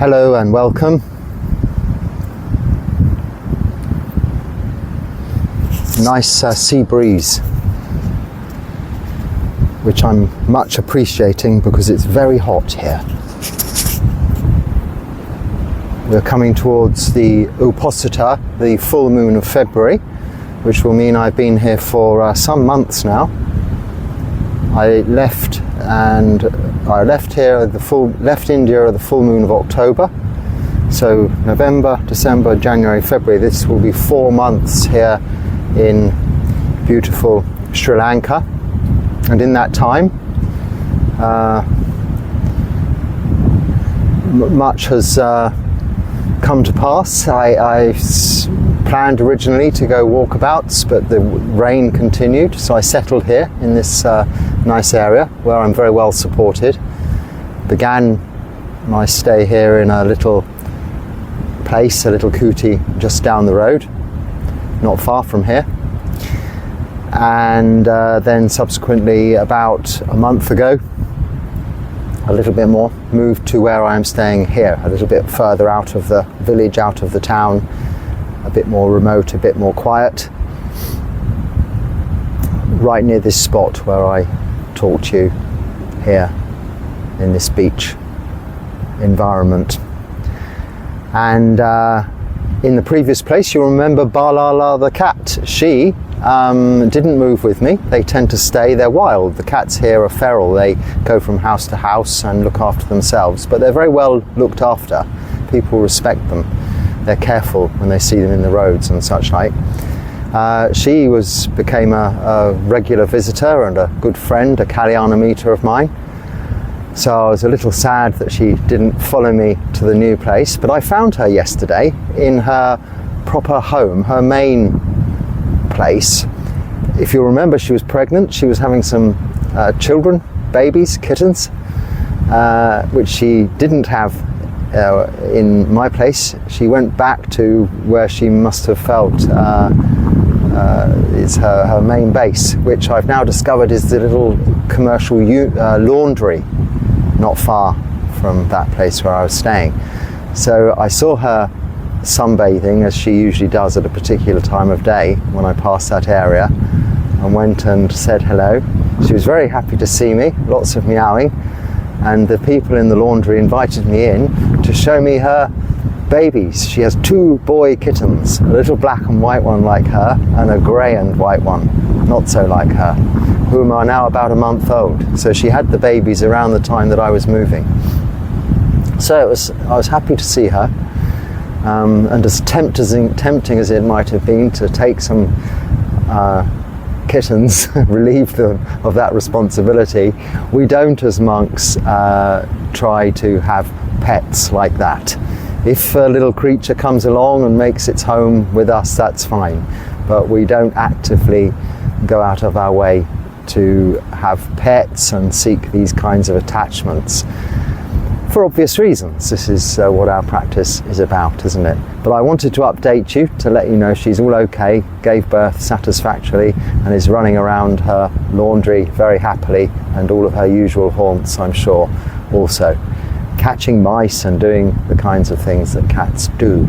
Hello and welcome. Nice sea breeze, which I'm much appreciating because it's very hot here. We're coming towards the Uposita, the full moon of February, which will mean I've been here for some months now. I left here left India at the full moon of October. So November, December, January, February. This will be 4 months here in beautiful Sri Lanka, and in that time, much has come to pass. I planned originally to go walkabouts, but the rain continued, so I settled here in this nice area where I'm very well supported. Began my stay here in a little place, a little kuti just down the road, not far from here, and then subsequently about a month ago, a little bit more, moved to where I am staying here, a little bit further out of the village, out of the town, a bit more remote, a bit more quiet, right near this spot where I talk to you here in this beach environment. And in the previous place, you'll remember Balala the cat. She didn't move with me. They tend to stay. They're wild. The cats here are feral. They go from house to house and look after themselves, but they're very well looked after. People respect them. They're careful when they see them in the roads and such like. She became a regular visitor and a good friend, a Kalyana meter of mine. So I was a little sad that she didn't follow me to the new place, but I found her yesterday in her proper home, her main place. If you remember, she was pregnant. She was having some children, babies, kittens, which she didn't have in my place. She went back to where she must have felt is her main base, which I've now discovered is the little commercial laundry not far from that place where I was staying. So I saw her sunbathing, as she usually does at a particular time of day when I passed that area, and went and said hello. She was very happy to see me, lots of meowing, and the people in the laundry invited me in to show me her babies. She has 2 boy kittens, a little black and white one like her, and a grey and white one not so like her, whom are now about a month old. So she had the babies around the time that I was moving. So I was happy to see her, and as tempting as it might have been to take some kittens, relieve them of that responsibility, we don't as monks try to have pets like that. If a little creature comes along and makes its home with us, that's fine, but we don't actively go out of our way to have pets and seek these kinds of attachments, for obvious reasons. This is what our practice is about, isn't it? But I wanted to update you to let you know she's all okay, gave birth satisfactorily, and is running around her laundry very happily, and all of her usual haunts, I'm sure, also catching mice and doing the kinds of things that cats do.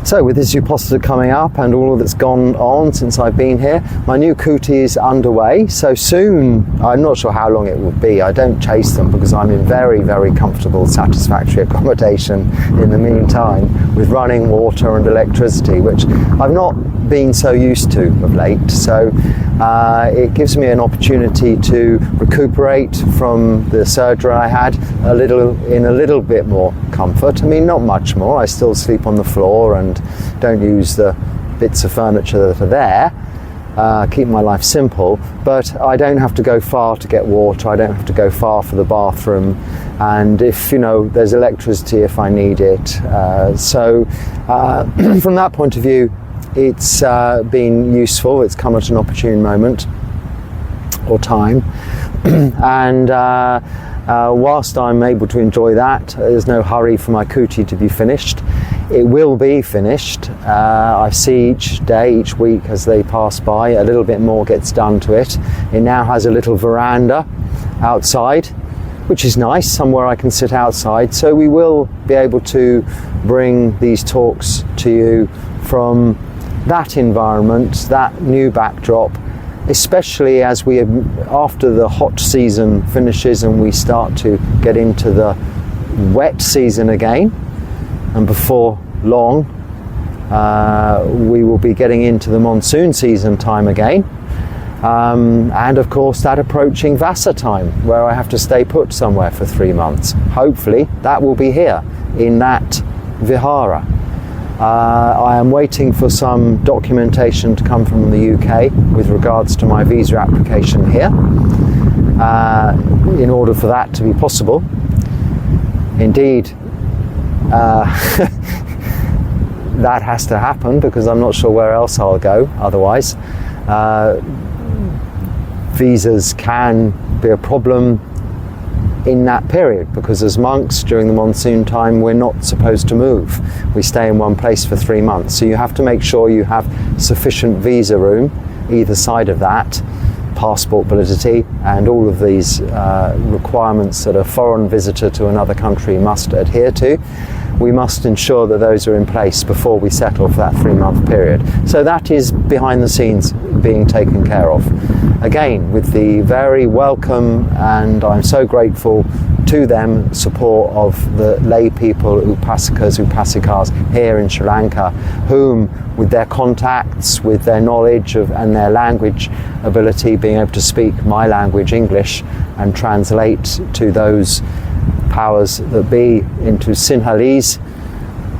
So with this Uposita coming up and all that's gone on since I've been here, my new kuti is underway. So soon, I'm not sure how long it will be. I don't chase them because I'm in very, very comfortable, satisfactory accommodation in the meantime, with running water and electricity, which I've not been so used to of late. So it gives me an opportunity to recuperate from the surgery I had in a little bit more comfort. I mean, not much more. I still sleep on the floor and don't use the bits of furniture that are there. Keep my life simple, but I don't have to go far to get water. I don't have to go far for the bathroom, and if there's electricity if I need it. So from that point of view, it's been useful. It's come at an opportune moment or time, and whilst I'm able to enjoy that, there's no hurry for my kuti to be finished. It will be finished. I see each day, each week as they pass by, a little bit more gets done to it. It now has a little veranda outside, which is nice, somewhere I can sit outside. So we will be able to bring these talks to you from that environment, that new backdrop, especially as we, after the hot season finishes and we start to get into the wet season again, and before long we will be getting into the monsoon season time again, and of course that approaching Vasa time, where I have to stay put somewhere for 3 months. Hopefully that will be here in that vihara. I am waiting for some documentation to come from the UK with regards to my visa application here, in order for that to be possible. Indeed, that has to happen, because I'm not sure where else I'll go otherwise. Visas can be a problem in that period, because as monks during the monsoon time we're not supposed to move. We stay in one place for 3 months, so you have to make sure you have sufficient visa room either side of that, passport validity, and all of these requirements that a foreign visitor to another country must adhere to. We must ensure that those are in place before we settle for that 3-month period. So that is behind the scenes being taken care of. Again, with the very welcome, and I'm so grateful to them, support of the lay people, upasikas, upasikas here in Sri Lanka, whom with their contacts, with their knowledge of and their language ability, being able to speak my language, English, and translate to those powers that be into Sinhalese,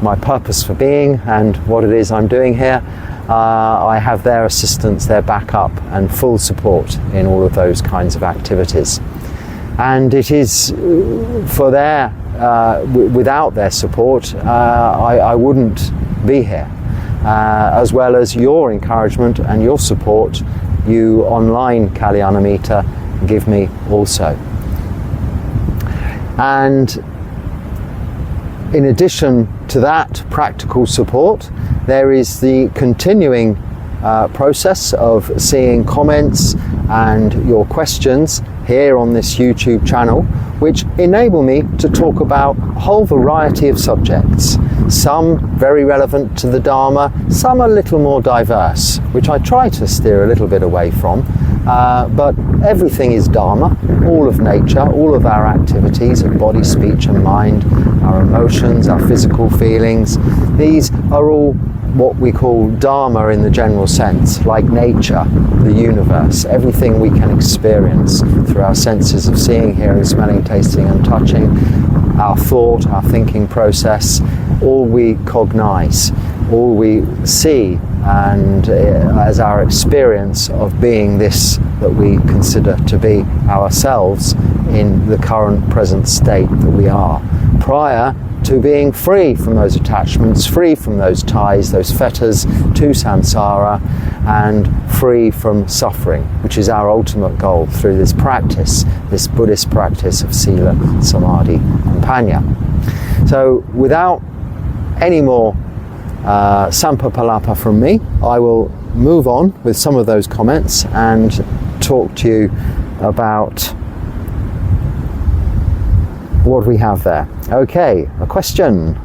my purpose for being and what it is I'm doing here. I have their assistance, their backup and full support in all of those kinds of activities. And it is for their, without their support, I wouldn't be here. As well as your encouragement and your support, you online Kalyana Mitta give me also. And in addition to that practical support, there is the continuing process of seeing comments and your questions here on this YouTube channel, which enable me to talk about a whole variety of subjects, some very relevant to the Dharma, some a little more diverse, which I try to steer a little bit away from, but everything is Dharma, all of nature, all of our activities of body, speech and mind, our emotions, our physical feelings, these are all what we call Dharma in the general sense, like nature, the universe, everything we can experience through our senses of seeing, hearing, smelling, tasting and touching, our thought, our thinking process, all we cognize, all we see, and as our experience of being this that we consider to be ourselves in the current present state that we are, prior to being free from those attachments, free from those ties, those fetters to samsara, and free from suffering, which is our ultimate goal through this practice, this Buddhist practice of Sila, Samadhi and Panya. So without any more sampapalapa from me, I will move on with some of those comments and talk to you about what we have there. Okay, a question.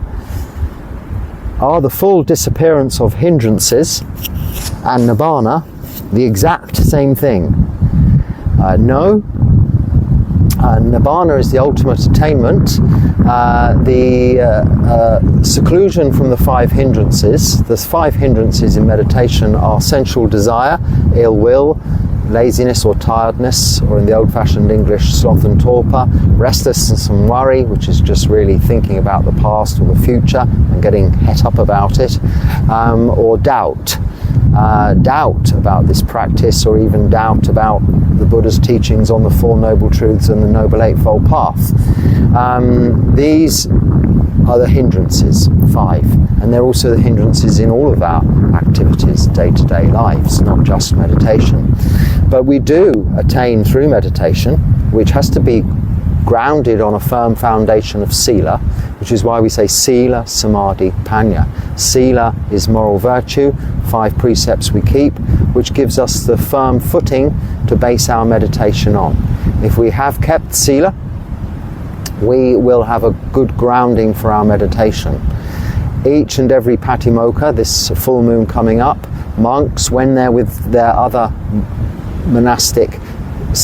Are the full disappearance of hindrances and Nibbāna the exact same thing? No. Nibbāna is the ultimate attainment. The seclusion from the 5 hindrances. The 5 hindrances in meditation are sensual desire, ill will, laziness or tiredness, or in the old-fashioned English, sloth and torpor, restlessness and worry, which is just really thinking about the past or the future and getting het up about it, or doubt. Doubt about this practice, or even doubt about the Buddha's teachings on the 4 Noble Truths and the Noble Eightfold Path. These are the hindrances, 5, and they're also the hindrances in all of our activities, day-to-day lives, not just meditation. But we do attain through meditation, which has to be grounded on a firm foundation of Sila, which is why we say Sila, Samadhi, Panya. Sila is moral virtue, 5 precepts we keep, which gives us the firm footing to base our meditation on. If we have kept Sila, we will have a good grounding for our meditation. Each and every Patimokkha, this full moon coming up, monks, when they're with their other monastic,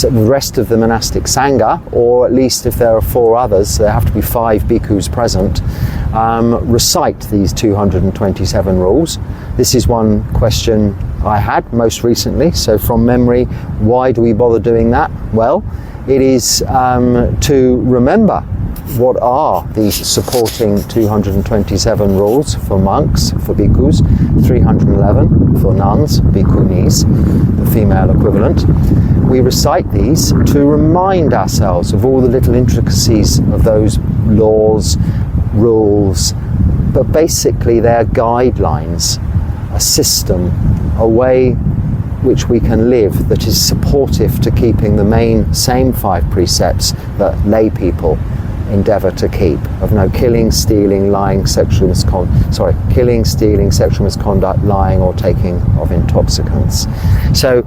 the rest of the monastic sangha, or at least if there are 4 others, there have to be 5 bhikkhus present, recite these 227 rules. This is one question I had most recently, so from memory, why do we bother doing that? Well, it is to remember what are these supporting 227 rules for monks, for bhikkhus, 311 for nuns, bhikkhunis, the female equivalent. We recite these to remind ourselves of all the little intricacies of those laws, rules, but basically they're guidelines, a system, a way which we can live that is supportive to keeping the same 5 precepts that lay people endeavour to keep, of no killing, stealing, lying, sexual misconduct, lying or taking of intoxicants. So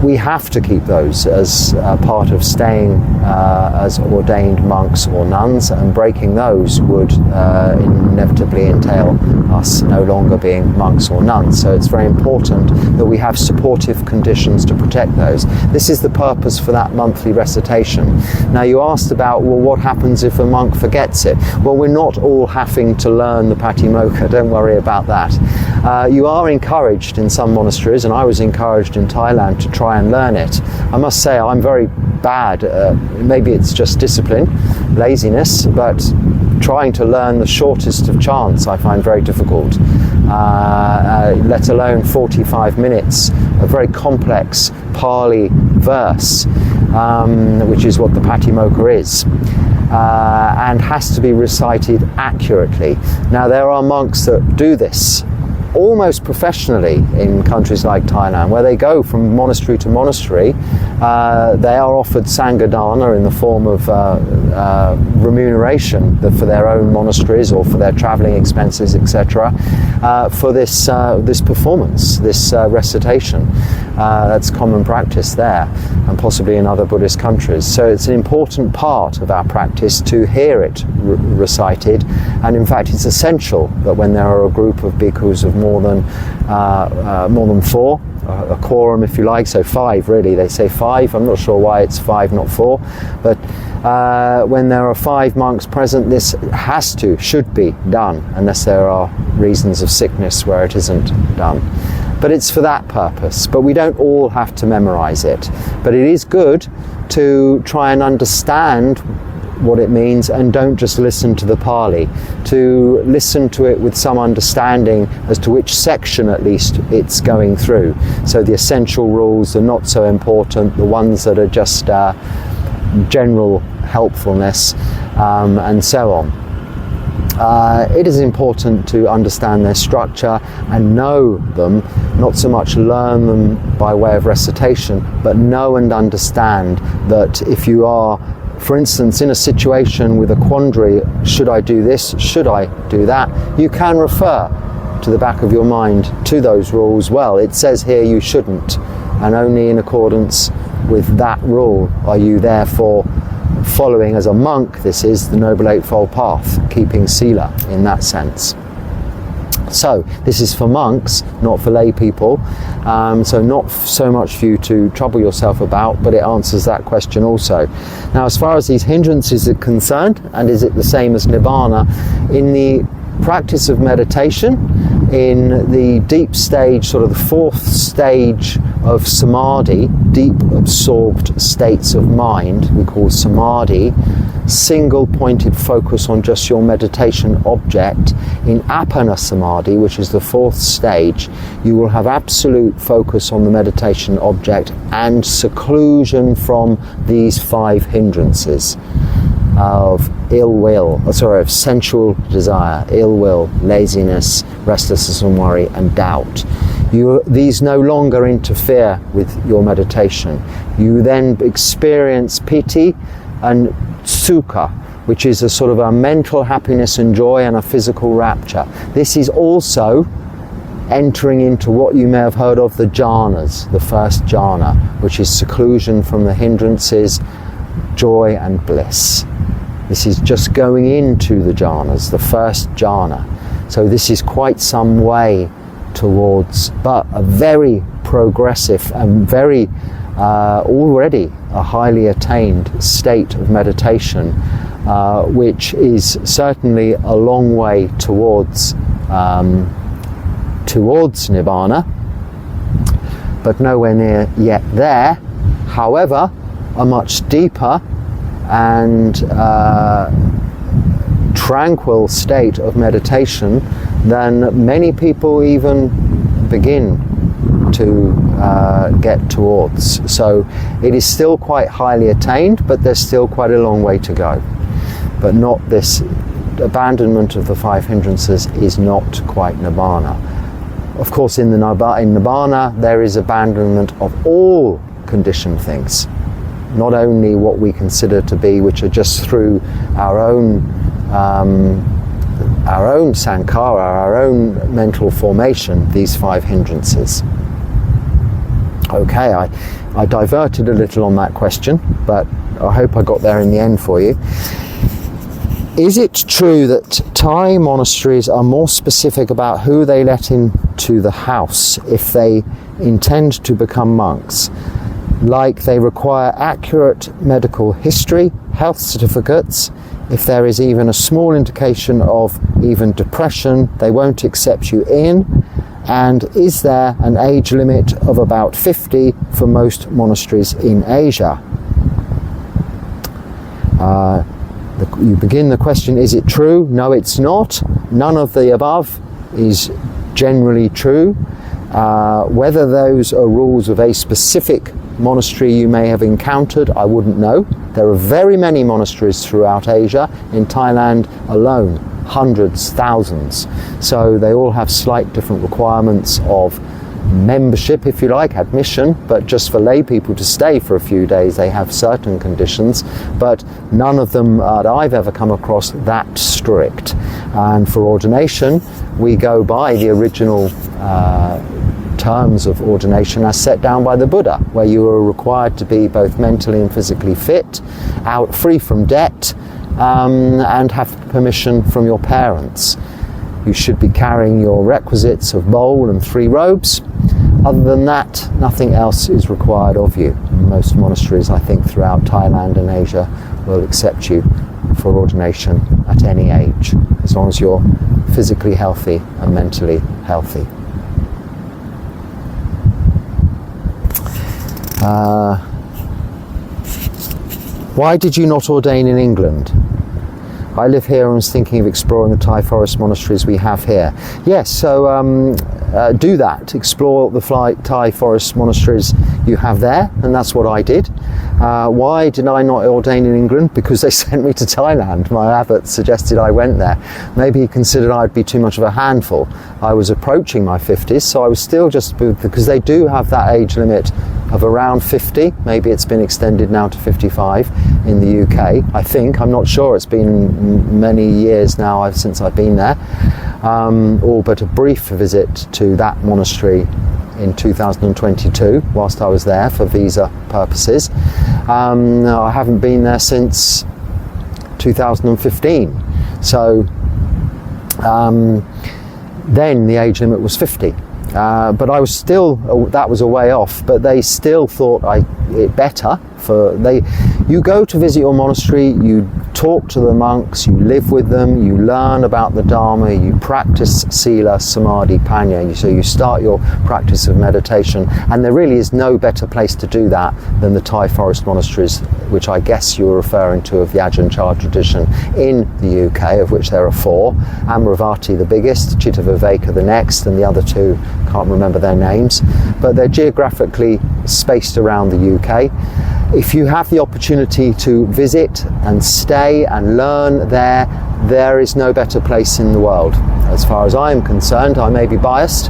we have to keep those as part of staying as ordained monks or nuns, and breaking those would inevitably entail us no longer being monks or nuns. So it's very important that we have supportive conditions to protect those. This is the purpose for that monthly recitation. Now, you asked about, well, what happens if a monk forgets it? Well, we're not all having to learn the Patimokkha, don't worry about that. You are encouraged in some monasteries, and I was encouraged in Thailand to try and learn it. I must say I'm very bad, maybe it's just discipline, laziness, but trying to learn the shortest of chants I find very difficult, let alone 45 minutes of very complex Pali verse, which is what the Patimokkha is, and has to be recited accurately. Now, there are monks that do this almost professionally in countries like Thailand, where they go from monastery to monastery. They are offered sangha dana in the form of remuneration for their own monasteries or for their travelling expenses, etc., for this performance, this recitation. That's common practice there, and possibly in other Buddhist countries. So it's an important part of our practice to hear it recited, and in fact it's essential that when there are a group of bhikkhus of more than 4, a quorum if you like, so 5 really, they say 5, I'm not sure why it's 5 not 4, but when there are 5 monks present, this should be done, unless there are reasons of sickness where it isn't done. But it's for that purpose. But we don't all have to memorize it, but it is good to try and understand what it means, and don't just listen to the Pali, to listen to it with some understanding as to which section at least it's going through. So the essential rules, the not so important, the ones that are just general helpfulness, and so on. It is important to understand their structure and know them, not so much learn them by way of recitation, but know and understand that if you are, for instance, in a situation with a quandary, should I do this, should I do that, you can refer to the back of your mind to those rules. Well, it says here you shouldn't, and only in accordance with that rule are you therefore following, as a monk, this is the Noble Eightfold Path, keeping sila in that sense. So this is for monks, not for lay people, so not so much for you to trouble yourself about, but it answers that question also. Now, as far as these hindrances are concerned, and is it the same as Nibbāna, in the practice of meditation, in the deep stage, sort of the 4th stage of samadhi, deep absorbed states of mind, we call samadhi, single pointed focus on just your meditation object. In Appana samadhi, which is the 4th stage, you will have absolute focus on the meditation object and seclusion from these 5 hindrances of of sensual desire, ill will, laziness, restlessness and worry, and doubt. These no longer interfere with your meditation. You then experience piti and sukha, which is a sort of a mental happiness and joy and a physical rapture. This is also entering into what you may have heard of, the jhanas, the first jhana, which is seclusion from the hindrances, joy and bliss. This is just going into the jhanas, the first jhana. So this is quite some way towards, but a very progressive and very already a highly attained state of meditation, which is certainly a long way towards Nibbāna, but nowhere near yet there. However, a much deeper and tranquil state of meditation than many people even begin to get towards. So it is still quite highly attained, but there's still quite a long way to go. But not this abandonment of the five hindrances is not quite Nibbāna. Of course, in Nibbāna there is abandonment of all conditioned things, not only what we consider to be, which are just through our own sankhara, our own mental formation, these five hindrances. Okay, I diverted a little on that question, but I hope I got there in the end for you. Is it true that Thai monasteries are more specific about who they let into the house if they intend to become monks? Like they require accurate medical history, health certificates. If there is even a small indication of even depression, they won't accept you in. And is there an age limit of about 50 for most monasteries in Asia? You begin the question, is it true? No, it's not. None of the above is generally true. Whether those are rules of a specific monastery you may have encountered, I wouldn't know. There are very many monasteries throughout Asia, in Thailand alone, hundreds, thousands. So they all have slight different requirements of membership, if you like, admission, but just for lay people to stay for a few days they have certain conditions, but none of them that I've ever come across that strict. And for ordination we go by the original terms of ordination as set down by the Buddha, where you are required to be both mentally and physically fit, out free from debt, and have permission from your parents. You should be carrying your requisites of bowl and 3 robes. Other than that, nothing else is required of you. Most monasteries, I think, throughout Thailand and Asia will accept you for ordination at any age, as long as you're physically healthy and mentally healthy. Why did you not ordain in England? I live here and was thinking of exploring the Thai Forest Monasteries we have here. Yes, so do that. Explore the Thai Forest Monasteries you have there, and that's what I did. Why did I not ordain in England? Because they sent me to Thailand. My abbot suggested I went there. Maybe he considered I'd be too much of a handful. I was approaching my 50s, so I was still just, because they do have that age limit of around 50. Maybe it's been extended now to 55 in the UK, I think. I'm not sure. It's been many years now since I've been there. All but a brief visit to that monastery in 2022 whilst I was there for visa purposes. I haven't been there since 2015. So then the age limit was 50. But I was still, that was a way off, but they still thought it better you go to visit your monastery, you talk to the monks, you live with them, you learn about the Dharma, you practice Sila, Samadhi, Panya, so you start your practice of meditation, and there really is no better place to do that than the Thai Forest Monasteries, which I guess you were referring to, of the Ajahn Chah tradition in the UK, of which there are 4. Amravati the biggest, Chittaviveka the next, and the other 2, can't remember their names, but they're geographically spaced around the UK. If you have the opportunity to visit and stay and learn there is no better place in the world. As far as I am concerned, I may be biased,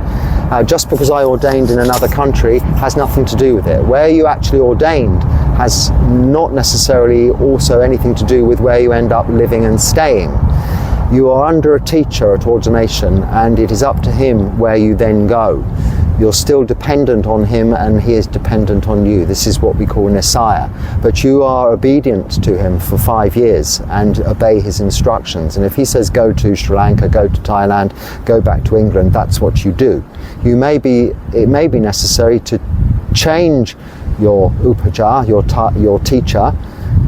just because I ordained in another country has nothing to do with it. Where you actually ordained has not necessarily also anything to do with where you end up living and staying. You are under a teacher at ordination, and it is up to him where you then go. You're still dependent on him and he is dependent on you. This is what we call Nisaya. But you are obedient to him for 5 years and obey his instructions. And if he says go to Sri Lanka, go to Thailand, go back to England, that's what you do. It may be necessary to change your upaja, your teacher,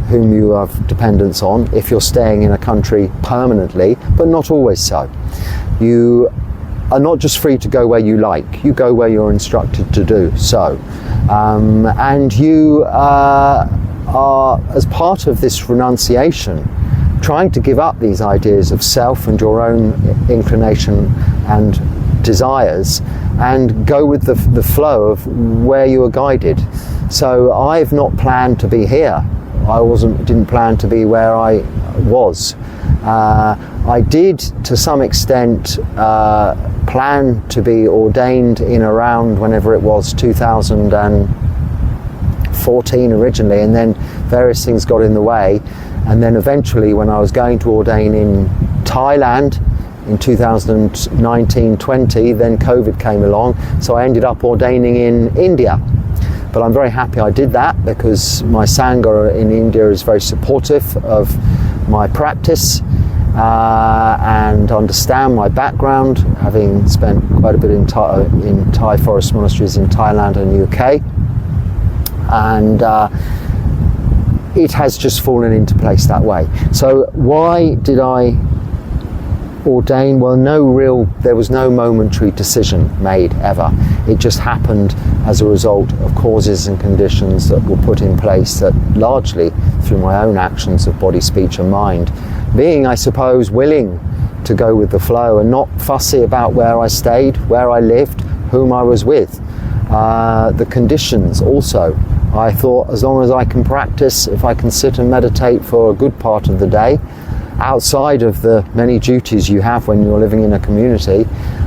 whom you have dependence on, if you're staying in a country permanently, but not always so. You are not just free to go where you like, you go where you're instructed to do so. And you are, as part of this renunciation, trying to give up these ideas of self and your own inclination and desires and go with the flow of where you are guided. So I've not planned to be here. I didn't plan to be where I was. I did, to some extent, plan to be ordained in around whenever it was 2014 originally, and then various things got in the way. And then eventually, when I was going to ordain in Thailand in 2019-20, then COVID came along, so I ended up ordaining in India. But I'm very happy I did that, because my Sangha in India is very supportive of my practice and understand my background, having spent quite a bit in Thai Forest Monasteries in Thailand and UK. And it has just fallen into place that way. So why did I ordain? Well, there was no momentary decision made ever. It just happened as a result of causes and conditions that were put in place, that largely through my own actions of body, speech and mind, being, I suppose, willing to go with the flow and not fussy about where I stayed, where I lived, whom I was with. The conditions also, I thought, as long as I can practice, if I can sit and meditate for a good part of the day, outside of the many duties you have when you're living in a community,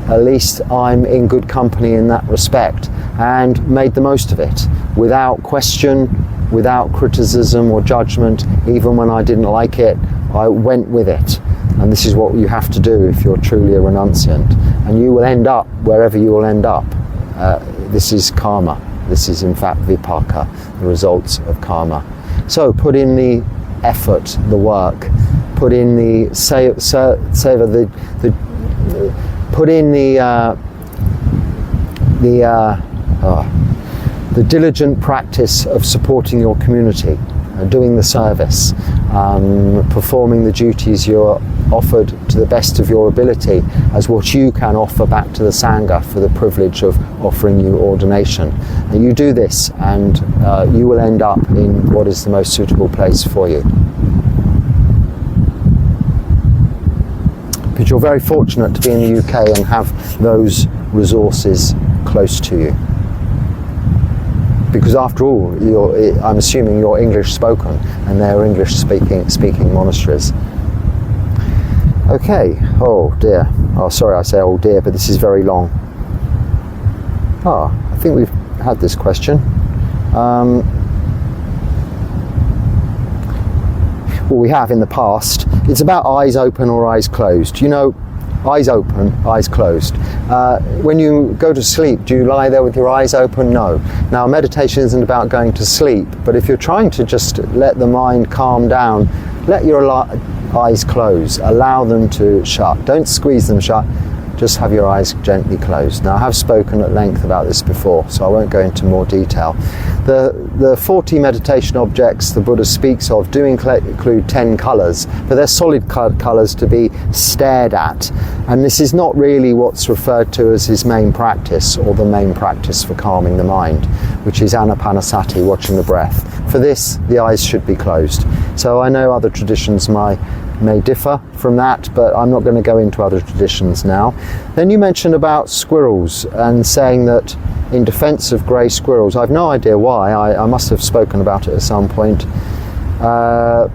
at least I'm in good company in that respect, and made the most of it without question, without criticism or judgment. Even when I didn't like it, I went with it. And this is what you have to do if you're truly a renunciant, and you will end up wherever you will end up. This is karma. This is in fact vipaka, the results of karma. So put in the effort, the work, put in the the diligent practice of supporting your community, doing the service, performing the duties you're offered to the best of your ability as what you can offer back to the Sangha for the privilege of offering you ordination. And you do this, and you will end up in what is the most suitable place for you. But you're very fortunate to be in the UK and have those resources close to you. Because after all, I'm assuming you're English spoken, and they're English speaking monasteries. Okay, oh dear. Oh, sorry I say oh dear, but this is very long. I think we've had this question. Well, we have in the past. It's about eyes open or eyes closed. You know, eyes open, eyes closed. When you go to sleep, do you lie there with your eyes open? No. Now, meditation isn't about going to sleep, but if you're trying to just let the mind calm down, let your eyes close. Allow them to shut. Don't squeeze them shut. Just have your eyes gently closed. Now, I have spoken at length about this before, so I won't go into more detail. The 40 meditation objects the Buddha speaks of do include 10 colours, but they're solid colours to be stared at. And this is not really what's referred to as his main practice, or the main practice for calming the mind, which is anapanasati, watching the breath. For this, the eyes should be closed. So I know other traditions may differ from that, but I'm not going to go into other traditions now. Then you mentioned about squirrels and saying that in defense of grey squirrels, I've no idea why, I must have spoken about it at some point, the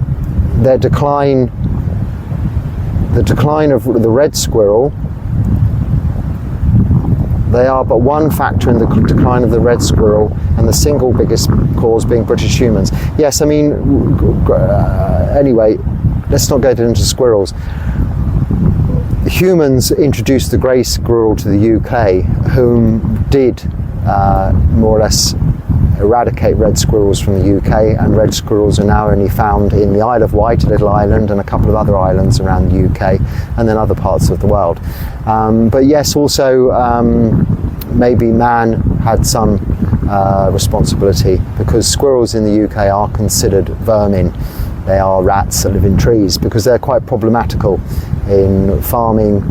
decline of the red squirrel, they are but one factor in the decline of the red squirrel, and the single biggest cause being British humans. Yes, I mean, anyway, let's not get into squirrels. humans introduced the grey squirrel to the UK, whom did more or less eradicate red squirrels from the UK, and red squirrels are now only found in the Isle of Wight, a little island, and a couple of other islands around the UK, and then other parts of the world. But yes, also maybe man had some responsibility, because squirrels in the UK are considered vermin. They are rats that live in trees, because they're quite problematical in farming,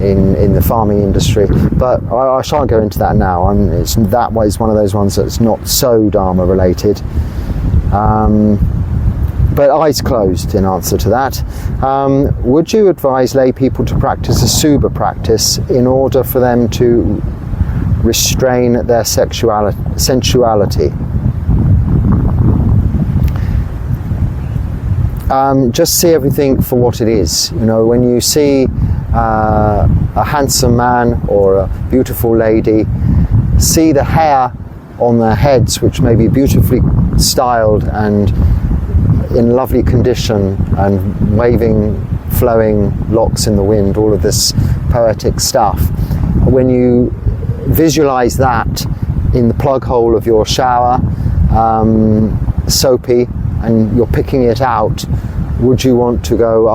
in the farming industry. But I shan't go into that now. That way is one of those ones that's not so Dharma related. But eyes closed in answer to that. Would you advise lay people to practice a Subha practice in order for them to restrain their sensuality? Just see everything for what it is. You know, when you see a handsome man or a beautiful lady, see the hair on their heads, which may be beautifully styled and in lovely condition, and waving, flowing locks in the wind, all of this poetic stuff. When you visualize that in the plug hole of your shower, soapy, and you're picking it out, would you want to go,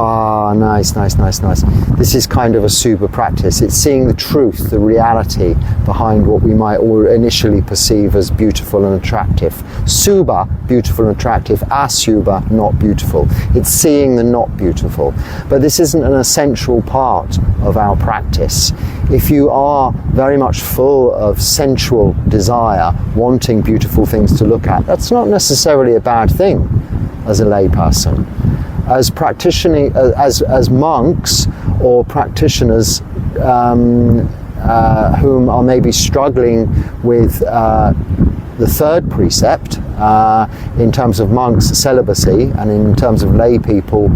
nice, nice, nice, nice? This is kind of a Subha practice. It's seeing the truth, the reality behind what we might all initially perceive as beautiful and attractive. Subha, beautiful and attractive. Asubha, not beautiful. It's seeing the not beautiful. But this isn't an essential part of our practice. If you are very much full of sensual desire, wanting beautiful things to look at, that's not necessarily a bad thing as a lay person. As practitioning, as monks or practitioners whom are maybe struggling with the third precept in terms of monks' celibacy, and in terms of lay people,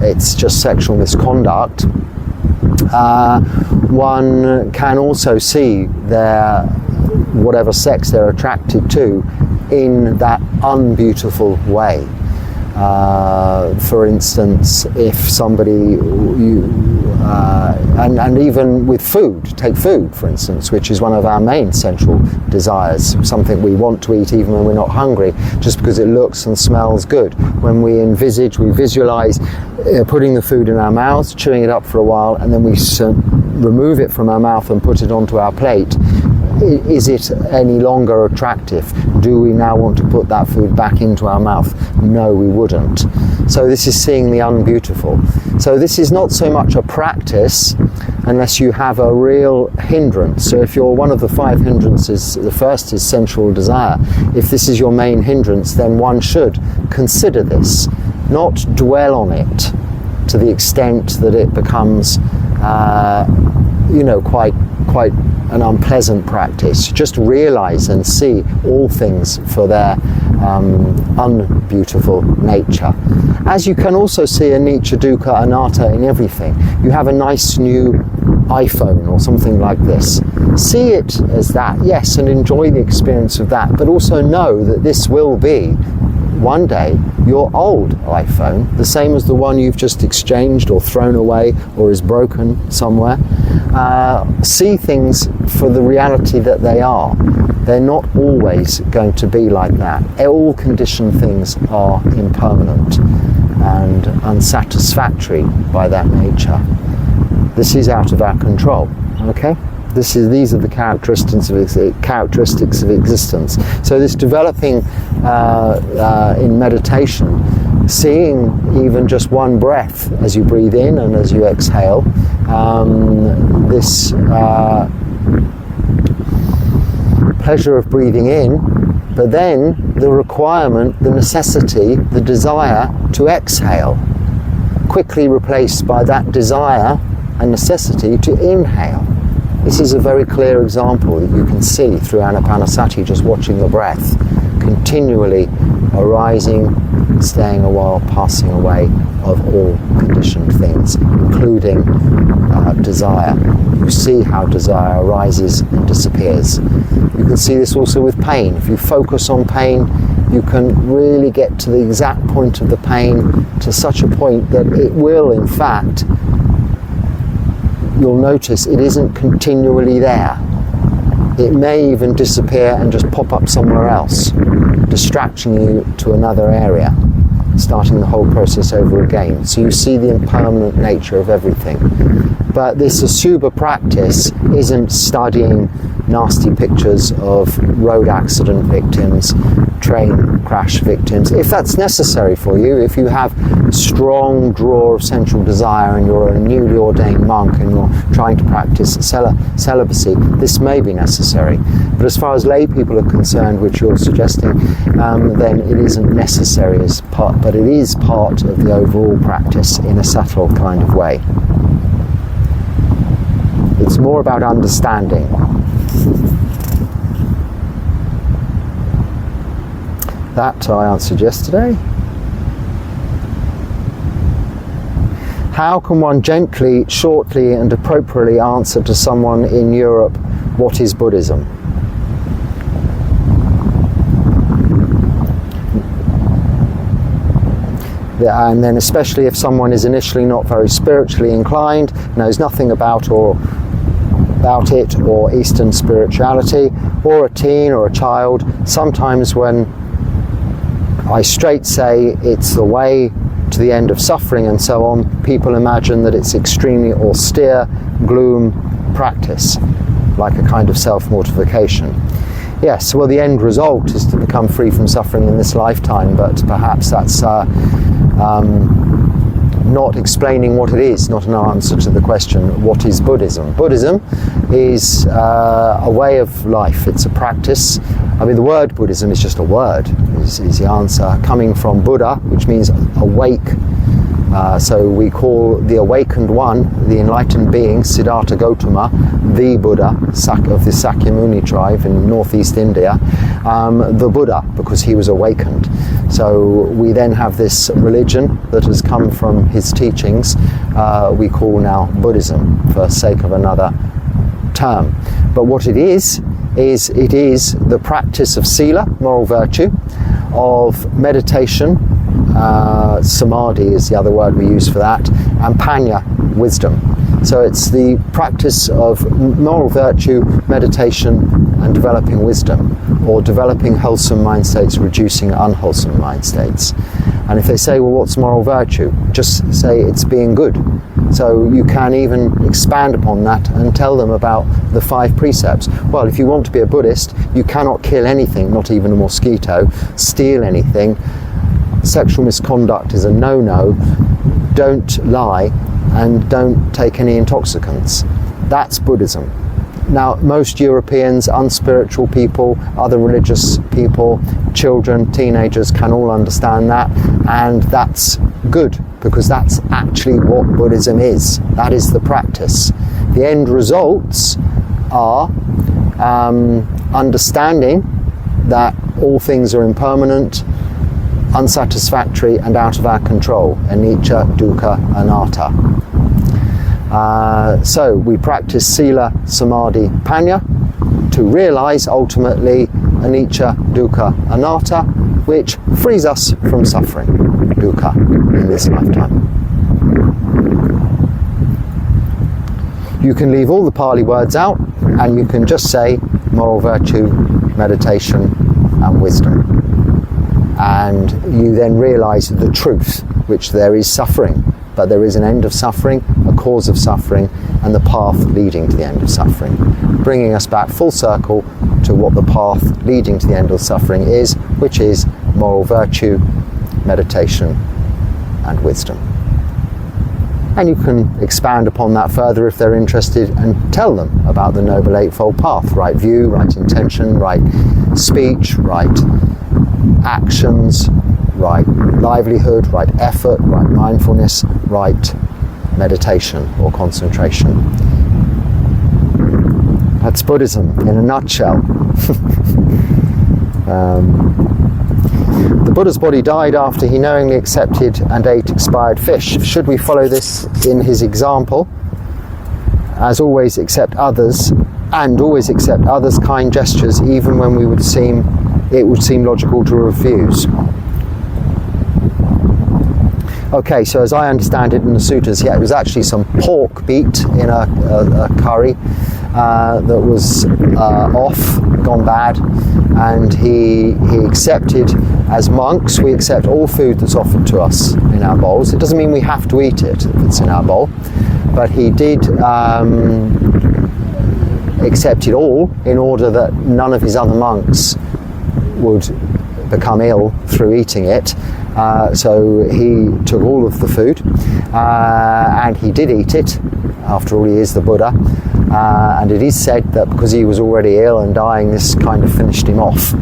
it's just sexual misconduct. One can also see their whatever sex they're attracted to in that unbeautiful way. For instance, if somebody, and even with food, take food for instance, which is one of our main sensual desires, something we want to eat even when we're not hungry, just because it looks and smells good. When we visualize putting the food in our mouths, chewing it up for a while, and then we remove it from our mouth and put it onto our plate. Is it any longer attractive? Do we now want to put that food back into our mouth? No, we wouldn't. So this is seeing the unbeautiful. So this is not so much a practice unless you have a real hindrance. So if you're one of the 5 hindrances, the first is sensual desire. If this is your main hindrance, then one should consider this, not dwell on it to the extent that it becomes quite an unpleasant practice. Just realize and see all things for their unbeautiful nature. As you can also see anicca, dukkha, anatta in everything. You have a nice new iPhone or something like this. See it as that, yes, and enjoy the experience of that, but also know that this will be one day your old iPhone, the same as the one you've just exchanged or thrown away or is broken somewhere. See things for the reality that they are. They're not always going to be like that. All conditioned things are impermanent and unsatisfactory by that nature. This is out of our control, okay? These are the characteristics of existence. So this developing in meditation, seeing even just one breath as you breathe in and as you exhale, this pleasure of breathing in, but then the requirement, the necessity, the desire to exhale, quickly replaced by that desire and necessity to inhale. This is a very clear example that you can see through Anapanasati, just watching the breath continually arising, staying a while, passing away of all conditioned things, including desire. You see how desire arises and disappears. You can see this also with pain. If you focus on pain, you can really get to the exact point of the pain, to such a point that it will, in fact, you'll notice it isn't continually there. It may even disappear and just pop up somewhere else, distracting you to another area, starting the whole process over again. So you see the impermanent nature of everything. But this Asubha practice isn't studying nasty pictures of road accident victims, train crash victims. If that's necessary for you, if you have a strong draw of sensual desire and you're a newly ordained monk and you're trying to practice celibacy, this may be necessary. But as far as lay people are concerned, which you're suggesting, then it isn't necessary as part, but it is part of the overall practice in a subtle kind of way. It's more about understanding. That I answered yesterday. How can one gently, shortly and appropriately answer to someone in Europe, what is Buddhism? And then especially if someone is initially not very spiritually inclined, knows nothing about it or Eastern spirituality, or a teen or a child, sometimes when I straight say it's the way to the end of suffering and so on, people imagine that it's extremely austere, gloom practice, like a kind of self-mortification. Yes, well, the end result is to become free from suffering in this lifetime, but perhaps that's not explaining what it is, not an answer to the question, what is Buddhism? Buddhism is a way of life, it's a practice. I mean, the word Buddhism is just a word, is the answer, coming from Buddha, which means awake. So we call the awakened one, the enlightened being, Siddhartha Gautama, the Buddha of the Sakyamuni tribe in northeast India, the Buddha, because he was awakened. So we then have this religion that has come from his teachings, we call now Buddhism, for sake of another term. But what it is it is the practice of sila, moral virtue, of meditation, samadhi is the other word we use for that, and panya, wisdom. So it's the practice of moral virtue, meditation, and developing wisdom, or developing wholesome mind states, reducing unwholesome mind states. And if they say, well, what's moral virtue? Just say it's being good. So you can even expand upon that and tell them about the 5 precepts. Well, if you want to be a Buddhist, you cannot kill anything, not even a mosquito, steal anything. Sexual misconduct is a no-no. Don't lie and don't take any intoxicants. That's Buddhism. Now, most Europeans, unspiritual people, other religious people, children, teenagers can all understand that, and that's good, because that's actually what Buddhism is. That is the practice. The end results are understanding that all things are impermanent, unsatisfactory, and out of our control. Anicca, dukkha, anatta. So we practice sila, samadhi, panya to realize ultimately anicca, dukkha, anatta, which frees us from suffering, dukkha, in this lifetime. You can leave all the Pali words out and you can just say moral virtue, meditation, and wisdom. And you then realize the truth, which there is suffering, but there is an end of suffering, a cause of suffering, and the path leading to the end of suffering, bringing us back full circle to what the path leading to the end of suffering is, which is moral virtue, meditation, and wisdom. And you can expand upon that further if they're interested and tell them about the Noble Eightfold Path, right view, right intention, right speech, right actions, right livelihood, right effort, right mindfulness, right meditation or concentration. That's Buddhism in a nutshell. The Buddha's body died after he knowingly accepted and ate expired fish. Should we follow this in his example? As always accept others, and always accept others' kind gestures, even when it would seem logical to refuse. Okay, so as I understand it in the suttas, it was actually some pork beat in a curry that was off, gone bad, and he accepted, as monks, we accept all food that's offered to us in our bowls. It doesn't mean we have to eat it if it's in our bowl, but he did accept it all in order that none of his other monks would become ill through eating it. So he took all of the food, and he did eat it. After all, he is the Buddha, and it is said that because he was already ill and dying, this kind of finished him off.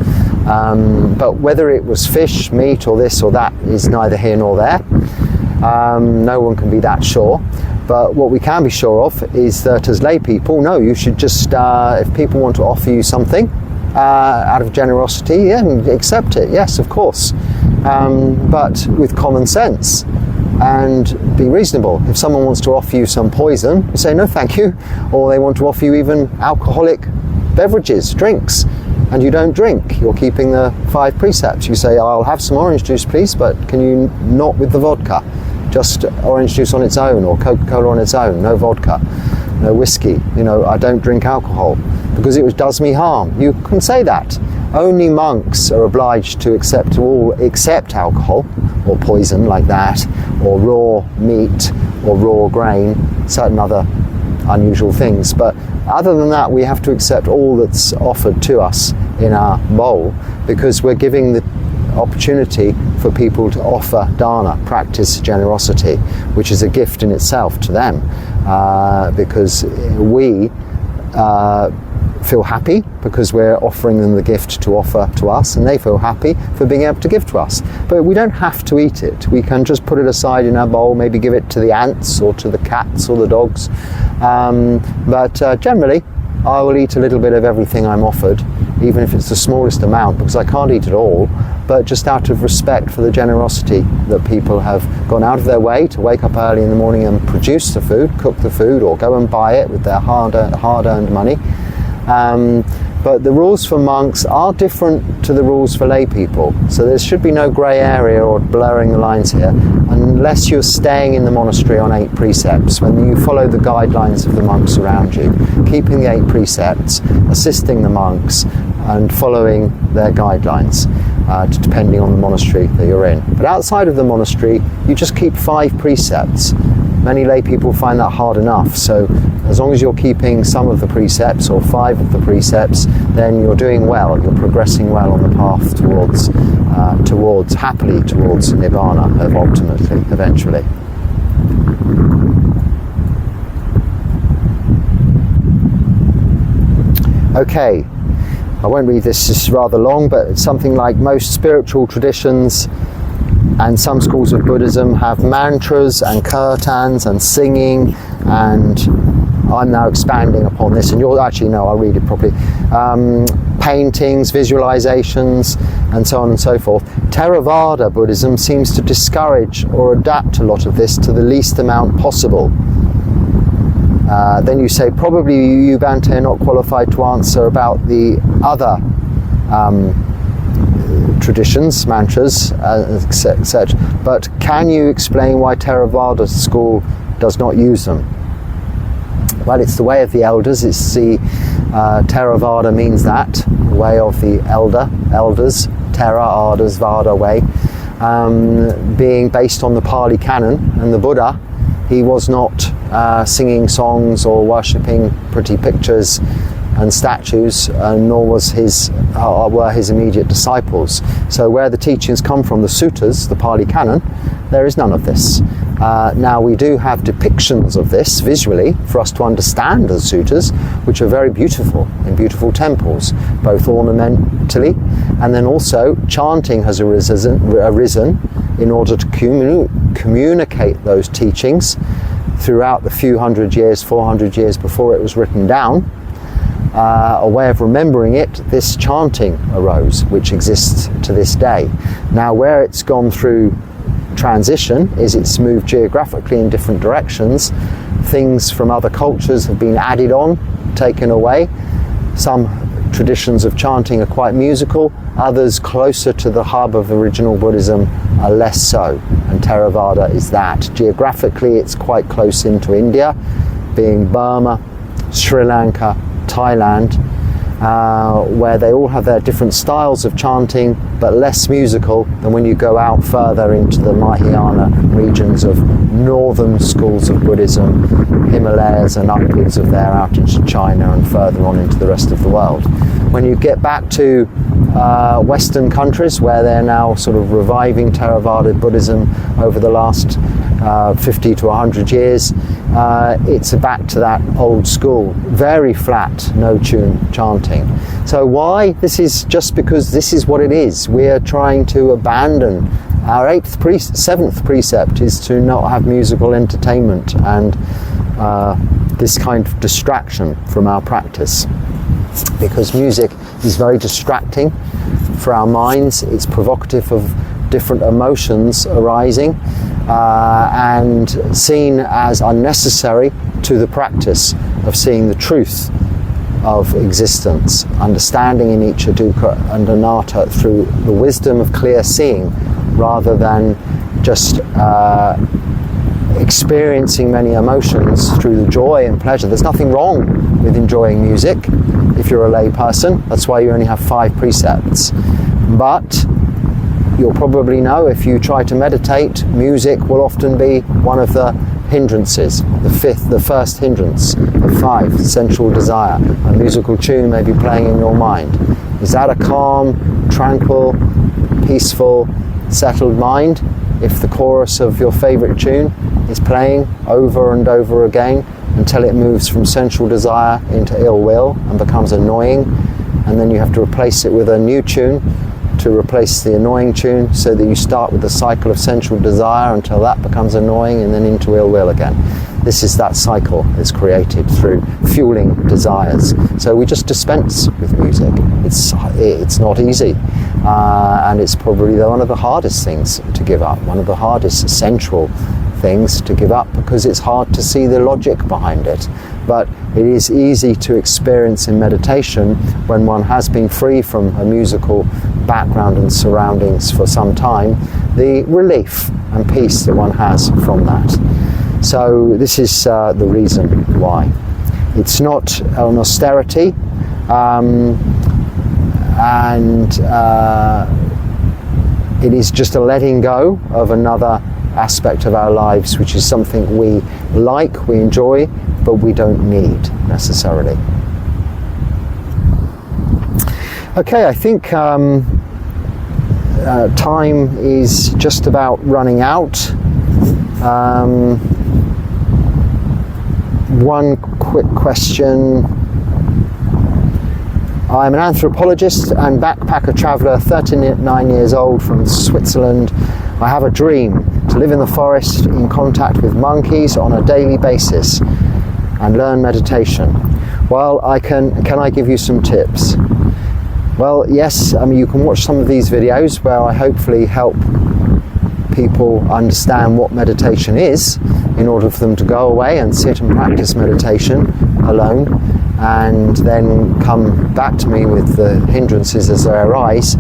But whether it was fish, meat, or this or that is neither here nor there. No one can be that sure. But what we can be sure of is that as lay people, no, you should just, if people want to offer you something out of generosity, yeah, accept it, yes, of course. But with common sense and be reasonable. If someone wants to offer you some poison, you say no thank you, or they want to offer you even alcoholic beverages, drinks, and you don't drink, you're keeping the 5 precepts. You say, I'll have some orange juice please, but can you not with the vodka? Just orange juice on its own, or Coca-Cola on its own, no vodka, no whiskey. I don't drink alcohol because it does me harm. You can say that. Only monks are obliged to accept alcohol or poison like that, or raw meat or raw grain, certain other unusual things. But other than that, we have to accept all that's offered to us in our bowl, because we're giving the opportunity for people to offer dana, practice generosity, which is a gift in itself to them, because we feel happy because we're offering them the gift to offer to us, and they feel happy for being able to give to us. But we don't have to eat it. We can just put it aside in our bowl, maybe give it to the ants or to the cats or the dogs. But generally, I will eat a little bit of everything I'm offered, even if it's the smallest amount, because I can't eat it all, but just out of respect for the generosity that people have gone out of their way to wake up early in the morning and produce the food, cook the food, or go and buy it with their hard-earned money. But the rules for monks are different to the rules for lay people, so there should be no grey area or blurring the lines here, unless you're staying in the monastery on 8 precepts. When you follow the guidelines of the monks around you, keeping the 8 precepts, assisting the monks, and following their guidelines, depending on the monastery that you're in. But outside of the monastery, you just keep 5 precepts. Many lay people find that hard enough, so as long as you're keeping some of the precepts, or 5 of the precepts, then you're doing well, you're progressing well on the path towards NIBBÄNA, ultimately, eventually. Okay, I won't read this, it's rather long, but it's something like most spiritual traditions and some schools of Buddhism have mantras and kirtans and singing, and I'm now expanding upon this, and you'll actually know, I'll read it properly. Paintings, visualizations, and so on and so forth. Theravada Buddhism seems to discourage or adapt a lot of this to the least amount possible. Then you say, probably you, Bhante, are not qualified to answer about the other traditions, mantras, etc. But can you explain why Theravada school does not use them? Well, it's the way of the elders. It's the Theravada means that, way of the elders, Thera, Ardas, Vada way, being based on the Pali Canon. And the Buddha, he was not singing songs or worshipping pretty pictures and statues, nor was were his immediate disciples. So where the teachings come from, the suttas, the Pali Canon, there is none of this. Now we do have depictions of this visually for us to understand the suttas, which are very beautiful in beautiful temples, both ornamentally, and then also chanting has arisen in order to communicate those teachings throughout the few hundred years, 400 years before it was written down. A way of remembering it, this chanting arose, which exists to this day. Now where it's gone through transition is it's moved geographically in different directions. Things from other cultures have been added on, taken away. Some traditions of chanting are quite musical, others closer to the hub of original Buddhism are less so, and Theravada is that. Geographically it's quite close into India, being Burma, Sri Lanka, Thailand, where they all have their different styles of chanting, but less musical than when you go out further into the Mahayana regions of northern schools of Buddhism, Himalayas and upwards of there out into China and further on into the rest of the world. When you get back to Western countries, where they're now sort of reviving Theravada Buddhism over the last 50 to 100 years, it's back to that old school, very flat, no tune chanting. So why? This is just because this is what it is. We are trying to abandon our seventh precept is to not have musical entertainment and this kind of distraction from our practice, because music is very distracting for our minds. It's provocative of different emotions arising and seen as unnecessary to the practice of seeing the truth of existence, understanding anicca, dukkha and anatta through the wisdom of clear seeing, rather than just experiencing many emotions through the joy and pleasure. There's nothing wrong with enjoying music if you're a lay person. That's why you only have 5 precepts. But you'll probably know, if you try to meditate, music will often be one of the hindrances, the first hindrance of 5, sensual desire. A musical tune may be playing in your mind. Is that a calm, tranquil, peaceful, settled mind? If the chorus of your favourite tune is playing over and over again until it moves from sensual desire into ill will and becomes annoying, and then you have to replace it with a new tune to replace the annoying tune, so that you start with the cycle of sensual desire until that becomes annoying and then into ill will again. This is that cycle that's created through fueling desires. So we just dispense with music. It's not easy, and it's probably one of the hardest things to give up, one of the hardest central things to give up, because it's hard to see the logic behind it. But it is easy to experience in meditation when one has been free from a musical background and surroundings for some time, the relief and peace that one has from that. So this is the reason why. It's not an austerity, and it is just a letting go of another aspect of our lives, which is something we like, we enjoy, but we don't need necessarily. Okay, I think time is just about running out. One quick question. I'm an anthropologist and backpacker traveller, 39 years old, from Switzerland. I have a dream to live in the forest in contact with monkeys on a daily basis and learn meditation. Well, can I give you some tips? Well, yes, I mean, you can watch some of these videos where I hopefully help people understand what meditation is, in order for them to go away and sit and practice meditation alone, and then come back to me with the hindrances as they arise,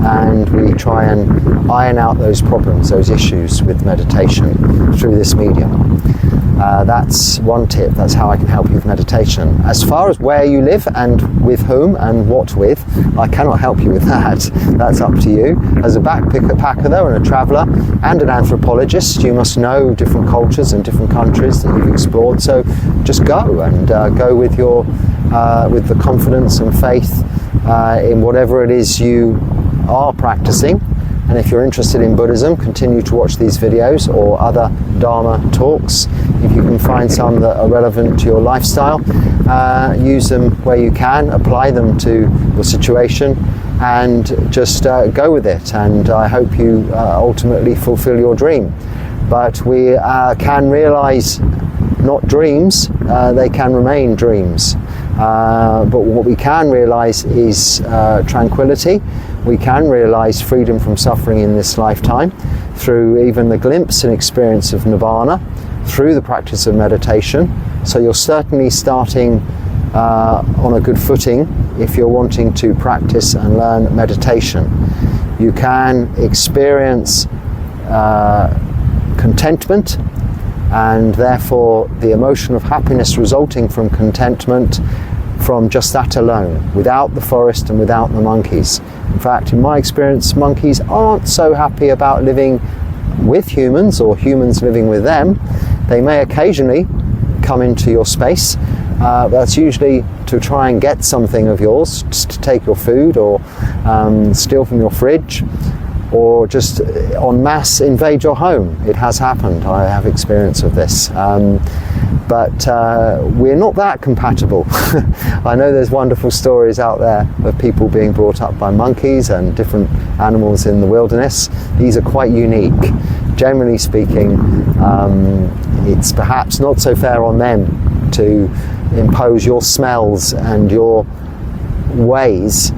and we try and iron out those problems, those issues with meditation through this medium. That's one tip. That's how I can help you with meditation. As far as where you live and with whom and what with, I cannot help you with that. That's up to you. As a backpacker though, and a traveller and an anthropologist, you must know different cultures and different countries that you've explored. So just go, and go with your with the confidence and faith in whatever it is you are practicing. And if you're interested in Buddhism, continue to watch these videos or other Dharma talks. If you can find some that are relevant to your lifestyle, use them where you can, apply them to your situation, and just go with it. And I hope you ultimately fulfill your dream. But we can realize not dreams, they can remain dreams. But what we can realize is tranquility. We can realize freedom from suffering in this lifetime through even the glimpse and experience of NIBBÄNA, through the practice of meditation. So you're certainly starting on a good footing if you're wanting to practice and learn meditation. You can experience contentment, and therefore the emotion of happiness resulting from contentment from just that alone, without the forest and without the monkeys. In fact, in my experience, monkeys aren't so happy about living with humans or humans living with them. They may occasionally come into your space. That's usually to try and get something of yours, just to take your food or steal from your fridge, or just en masse invade your home. It has happened. I have experience of this. But we're not that compatible. I know there's wonderful stories out there of people being brought up by monkeys and different animals in the wilderness. These are quite unique. Generally speaking, it's perhaps not so fair on them to impose your smells and your ways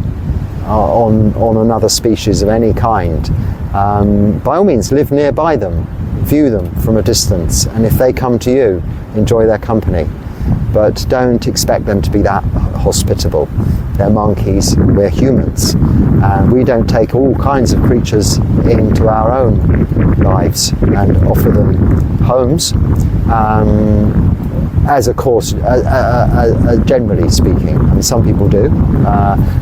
on another species of any kind. By all means, live nearby them, view them from a distance, and if they come to you, enjoy their company. But don't expect them to be that hospitable. They're monkeys, we're humans, and we don't take all kinds of creatures into our own lives and offer them homes, as a course, generally speaking. I mean, some people do,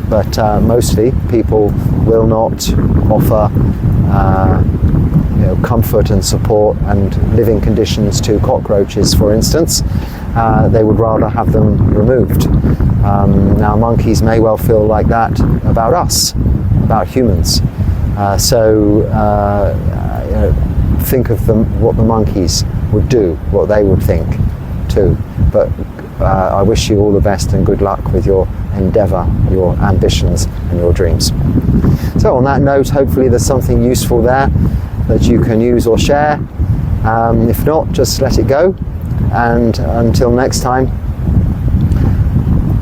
but mostly people will not offer comfort and support and living conditions to cockroaches, for instance. They would rather have them removed. Now, monkeys may well feel like that about us, about humans. Think of them, what the monkeys would do, what they would think too. But I wish you all the best and good luck with your endeavour, your ambitions and your dreams. So on that note, hopefully there's something useful there that you can use or share. If not, just let it go. And until next time,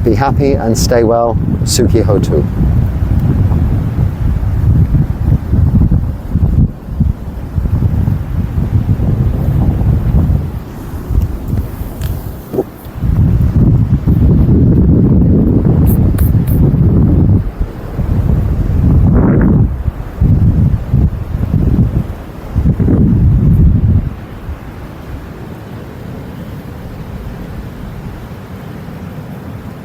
be happy and stay well. Sukhi Hotu.